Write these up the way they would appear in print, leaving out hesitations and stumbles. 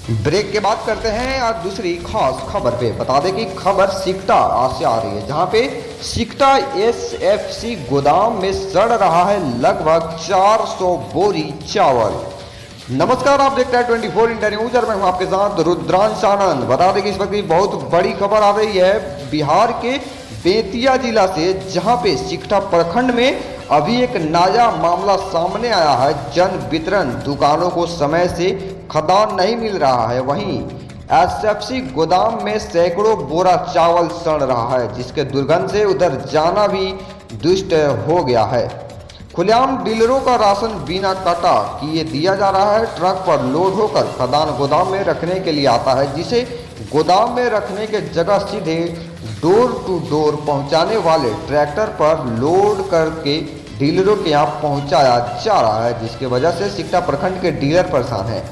Break के बाद करते हैं आज दूसरी खास खबर पे। बता दें कि खबर सिकटा से आ रही है, जहां पे सिकटा एसएफसी गोदाम में सड़ रहा है लगभग 400 बोरी चावल। नमस्कार, आप देखते हैं 24 इंडिया न्यूज और मैं हूं आपके साथ रुद्रांश आनंद। बता दें कि इस वक्त की बहुत बड़ी खबर आ रही है बिहार के बेतिया जिला से, जहां पे सिकटा प्रखंड में अभी एक नया मामला सामने आया है। जन वितरण दुकानों को समय से खदान नहीं मिल रहा है, वहीं एसएफसी गोदाम में सैकड़ों बोरा चावल सड़ रहा है, जिसके दुर्गंध से उधर जाना भी दुष्ट हो गया है। खुलेआम डीलरों का राशन बिना काटा किए दिया जा रहा है। ट्रक पर लोड होकर खदान गोदाम में रखने के लिए आता है, जिसे गोदाम में रखने के जगह सीधे डोर टू डोर पहुंचाने वाले ट्रैक्टर पर लोड करके डीलरों के यहाँ पहुंचाया जा रहा है, जिसकी वजह से सिकटा प्रखंड के डीलर परेशान हैं।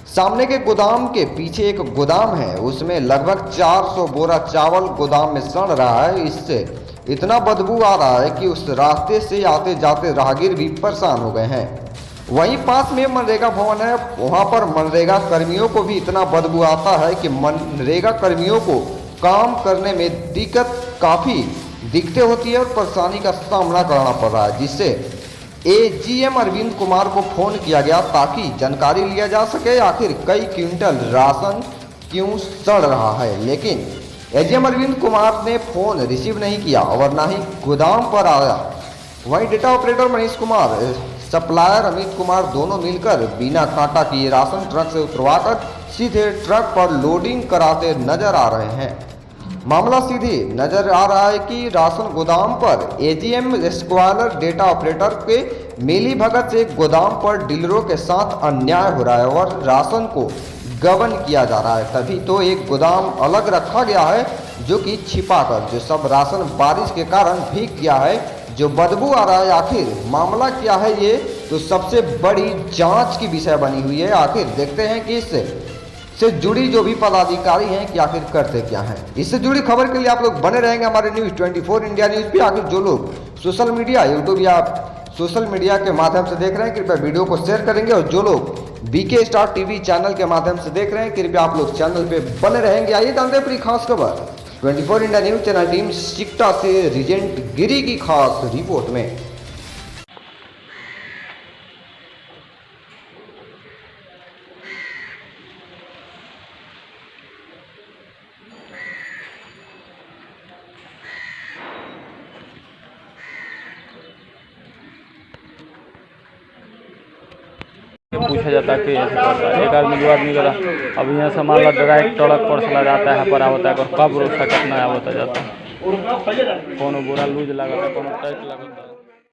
सामने के गोदाम के पीछे एक गोदाम है, उसमें लगभग 400 बोरा चावल गोदाम में सड़ रहा है। इससे इतना बदबू आ रहा है कि उस रास्ते से आते जाते राहगीर भी परेशान हो गए हैं। वहीं पास में मनरेगा भवन है, वहां पर मनरेगा कर्मियों को भी इतना बदबू आता है कि मनरेगा कर्मियों को काम करने में काफ़ी दिक्कतें होती है और परेशानी का सामना करना पड़ रहा है, जिससे एजीएम अरविंद कुमार को फोन किया गया ताकि जानकारी लिया जा सके आखिर कई क्विंटल राशन क्यों सड़ रहा है। लेकिन एजीएम अरविंद कुमार ने फोन रिसीव नहीं किया और ना ही गोदाम पर आया। वहीं data operator Manish Kumar, supplier Amit Kumar दोनों मिलकर बिना कांटा किए राशन ट्रक से उतरवाकर सीधे ट्रक पर लोडिंग कराते नजर आ रहे हैं। मामला सीधे नजर आ रहा है कि राशन गोदाम पर एजीएम स्क्वायर डेटा ऑपरेटर के मिली भगत से गोदाम पर डीलरों के साथ अन्याय हो रहा है और राशन को गबन किया जा रहा है। तभी तो एक गोदाम अलग रखा गया है, जो कि छिपाकर जो सब राशन बारिश के कारण भीग गया है, जो बदबू आ रहा है। आखिर मामला क्या है, ये तो सबसे बड़ी जांच की विषय बनी हुई है। आखिर देखते हैं कि इससे जुड़ी जो भी पदाधिकारी हैं कि आखिर करते क्या हैं। इससे जुड़ी खबर के लिए आप लोग बने रहेंगे हमारे न्यूज़ 24 इंडिया न्यूज़ पे। आखिर जो लोग सोशल मीडिया यूट्यूब या सोशल मीडिया के माध्यम से देख रहे हैं, कृपया वीडियो को शेयर करेंगे, और जो लोग बीके स्टार टीवी चैनल के माध्यम से देख रहे हैं, कृपया आप लोग चैनल पे बने रहेंगे। आइए जानते हैं पूरी खास खबर 24 India news channel team Sikta से रीजेंट गिरी की खास रिपोर्ट में। पूछा जाता है कि एक आदमी दो आदमी का अब यहाँ से मान लो डायरेक्ट ट्रक पर चला जाता है, पर होता है कब उसका कितना होता जाता है, कोनो बुरा लूज लगा था, कोनो टाइट लगा था।